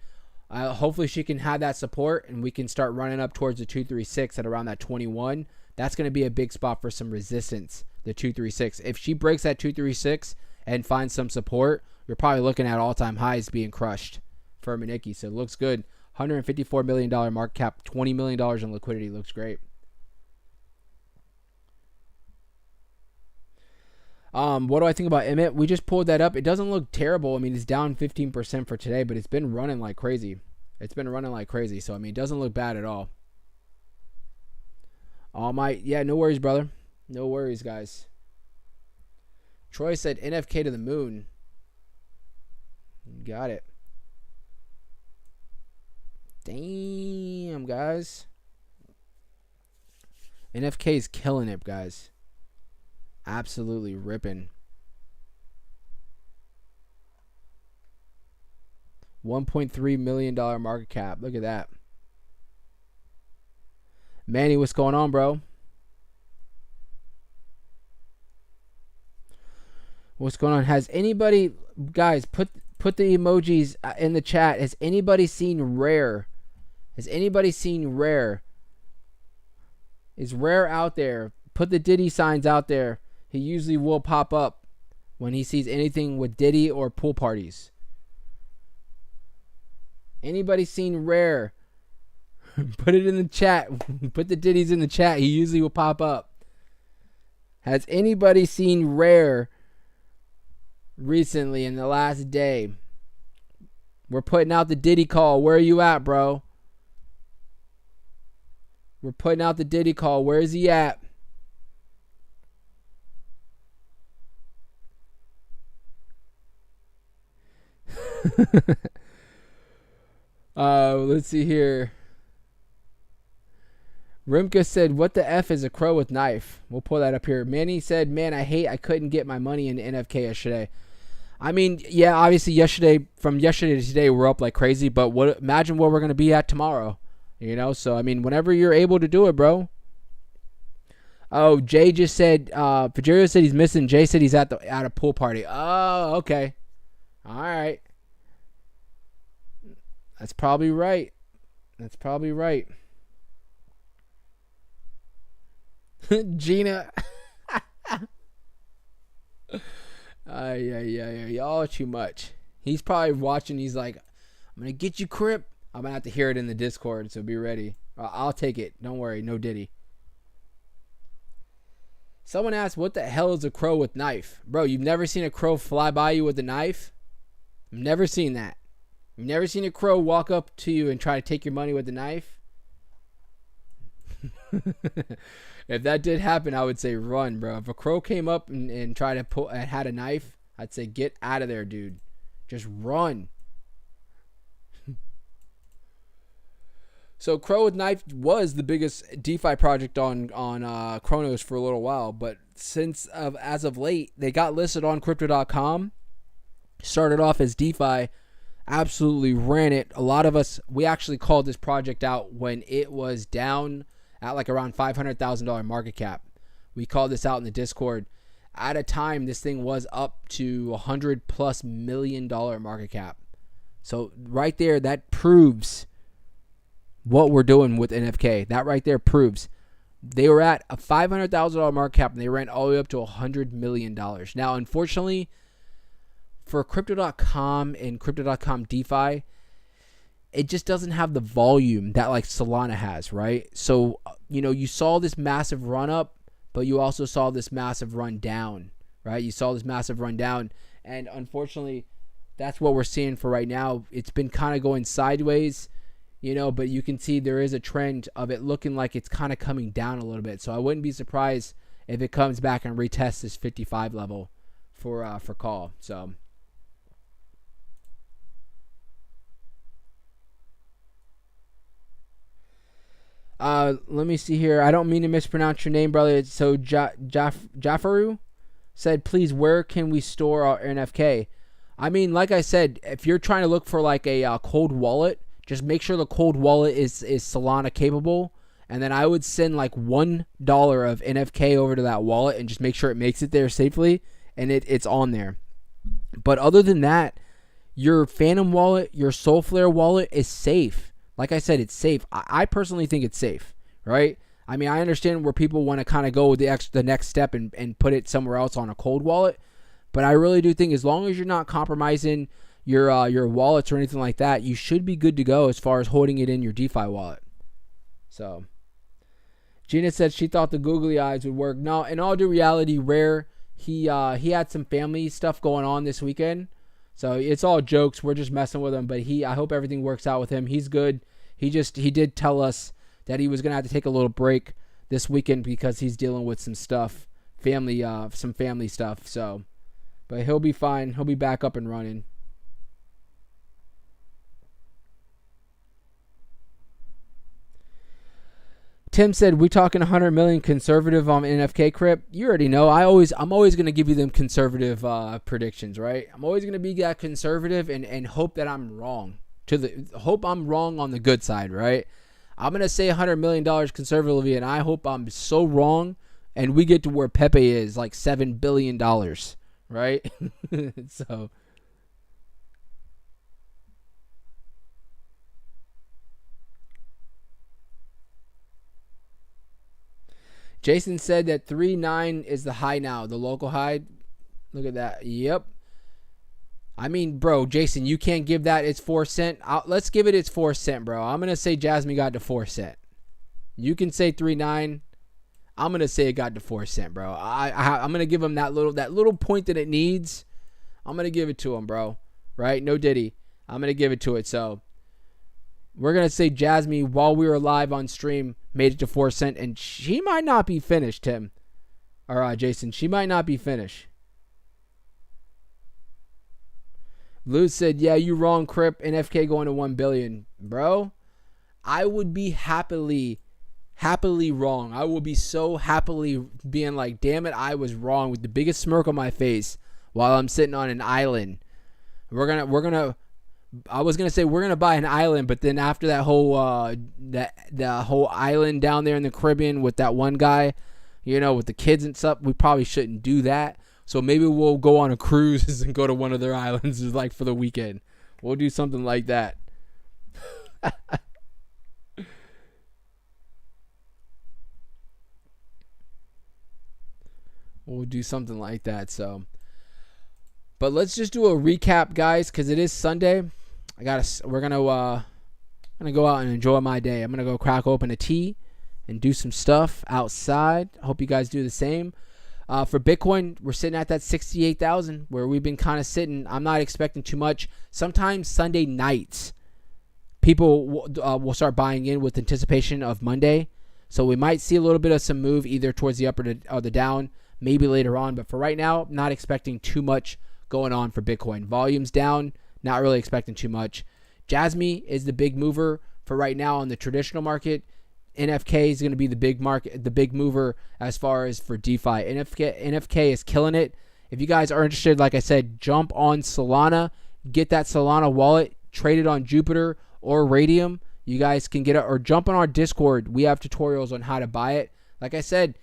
Hopefully she can have that support, and we can start running up towards the 236 at around that 21. That's going to be a big spot for some resistance, the 236. If she breaks that 236 and finds some support, you're probably looking at all-time highs being crushed for Maniki. So it looks good. $154 million market cap, $20 million in liquidity. Looks great. What do I think about Emmett? We just pulled that up. It doesn't look terrible. I mean, it's down 15% for today, but it's been running like crazy. It's been running like crazy. So, I mean, it doesn't look bad at all. Yeah, no worries, brother. No worries, guys. Troy said NFK to the moon. Got it. Damn, guys. NFK is killing it, guys. Absolutely ripping. $1.3 million market cap. Look at that. Manny, what's going on, bro? What's going on? Has anybody, guys, put the emojis in the chat. Has anybody seen Rare? Has anybody seen Rare? Is Rare out there? Put the Diddy signs out there. He usually will pop up when he sees anything with Diddy or pool parties. Anybody seen Rare? Put it in the chat. Put the Diddies in the chat. He usually will pop up. Has anybody seen Rare recently in the last day? We're putting out the Diddy call. Where are you at, bro? We're putting out the Diddy call. Where is he at? Let's see here. Rimka said, what the F is a crow with knife? We'll pull that up here. Manny said, man, I couldn't get my money in NFK yesterday. I mean, yeah, obviously from yesterday to today, we're up like crazy, but imagine where we're going to be at tomorrow, you know? So, I mean, whenever you're able to do it, bro. Oh, Jay just said, Fajerio said he's missing. Jay said he's at a pool party. Oh, okay. All right. That's probably right. That's probably right. Gina. Y'all too much. He's probably watching. He's like, I'm going to get you, Crip. I'm going to have to hear it in the Discord, so be ready. I'll take it. Don't worry. No Diddy. Someone asked, what the hell is a crow with knife? Bro, you've never seen a crow fly by you with a knife? I've never seen that. You've never seen a crow walk up to you and try to take your money with a knife? If that did happen, I would say run, bro. If a crow came up and tried to pull and had a knife, I'd say get out of there, dude. Just run. So crow with knife was the biggest DeFi project on Cronos for a little while, but as of late, they got listed on Crypto.com. Started off as DeFi, absolutely ran it. A lot of us, we actually called this project out when it was down at like around $500,000 market cap. We called this out in the Discord. At a time, this thing was up to $100+ million market cap. So right there, that proves what we're doing with NFK. That right there proves they were at a $500,000 market cap and they ran all the way up to $100 million. Now, unfortunately, for Crypto.com and Crypto.com DeFi, it just doesn't have the volume that like Solana has, right? So, you know, you saw this massive run up, but you also saw this massive run down, right? You saw this massive run down, and unfortunately, that's what we're seeing for right now. It's been kind of going sideways, you know, but you can see there is a trend of it looking like it's kind of coming down a little bit. So I wouldn't be surprised if it comes back and retests this 55 level for call. So. Let me see here. I don't mean to mispronounce your name, brother. So Jafaru said, please, where can we store our NFK? I mean, like I said, if you're trying to look for like a cold wallet, just make sure the cold wallet is Solana capable. And then I would send like $1 of NFK over to that wallet and just make sure it makes it there safely. And it's on there. But other than that, your Phantom wallet, your Soulflare wallet is safe. Like I said, it's safe. I personally think it's safe, right? I mean, I understand where people want to kind of go with the next step and put it somewhere else on a cold wallet. But I really do think as long as you're not compromising your wallets or anything like that, you should be good to go as far as holding it in your DeFi wallet. So, Gina said she thought the googly eyes would work. No, in all due reality, Rare, he had some family stuff going on this weekend. So it's all jokes. We're just messing with him. But I hope everything works out with him. He's good. He did tell us that he was going to have to take a little break this weekend because he's dealing with some stuff, some family stuff. So, but he'll be fine. He'll be back up and running. Tim said, we talking 100 million conservative on NFK Crip. You already know. I'm always going to give you them conservative predictions, right? I'm always going to be that conservative and hope that I'm wrong. Hope I'm wrong on the good side, right? I'm going to say $100 million conservatively, and I hope I'm so wrong and we get to where PEPE is, like $7 billion, right? So... Jason said that 3.9 is the high now, the local high. Look at that. Yep. I mean, bro, Jason, you can't give that its 4 cent. Let's give it its 4 cent, bro. I'm going to say Jasmy got to 4 cent. You can say 3.9. I'm going to say it got to 4 cent, bro. I'm going to give him that little point that it needs. I'm going to give it to him, bro. Right? No diddy. I'm going to give it to it. So we're going to say Jasmy, while we were live on stream, made it to 4 cent, and she might not be finished, Tim. Or Jason, she might not be finished. Lou said, yeah, you wrong, Crip. NFK going to 1 billion. Bro, I would be happily wrong. I will be so happily being like, damn it, I was wrong, with the biggest smirk on my face while I'm sitting on an island. I was gonna say we're gonna buy an island, but then after that whole the whole island down there in the Caribbean with that one guy, with the kids and stuff, we probably shouldn't do that. So maybe we'll go on a cruise and go to one of their islands like for the weekend. We'll do something like that. We'll do something like that. So, but let's just do a recap, guys, because it is Sunday. We're gonna go out and enjoy my day. I'm gonna go crack open a tea and do some stuff outside. I hope you guys do the same. For Bitcoin, we're sitting at that 68,000 where we've been kind of sitting. I'm not expecting too much. Sometimes Sunday nights, people will start buying in with anticipation of Monday. So we might see a little bit of some move either towards the up or the down, maybe later on. But for right now, not expecting too much going on for Bitcoin. Volume's down. Not really expecting too much. Jasmy is the big mover for right now on the traditional market. NFK is going to be the big mover as far as for DeFi. NFK is killing it. If you guys are interested, like I said, jump on Solana. Get that Solana wallet. Trade it on Jupiter or Radium. You guys can get it, or jump on our Discord. We have tutorials on how to buy it. Like I said,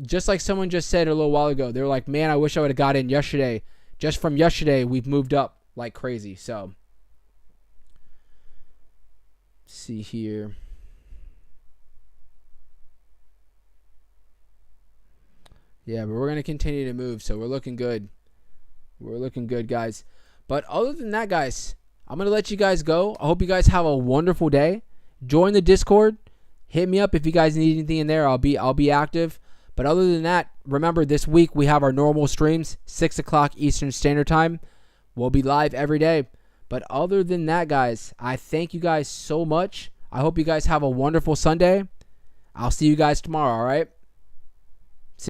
just like someone just said a little while ago, they were like, man, I wish I would have got in yesterday. Just from yesterday, we've moved up like crazy. So, see here. Yeah, but we're going to continue to move, so we're looking good. We're looking good, guys. But other than that, guys, I'm going to let you guys go. I hope you guys have a wonderful day. Join the Discord. Hit me up if you guys need anything in there. I'll be active. But other than that, remember, this week we have our normal streams, 6 o'clock Eastern Standard Time. We'll be live every day. But other than that, guys, I thank you guys so much. I hope you guys have a wonderful Sunday. I'll see you guys tomorrow, all right?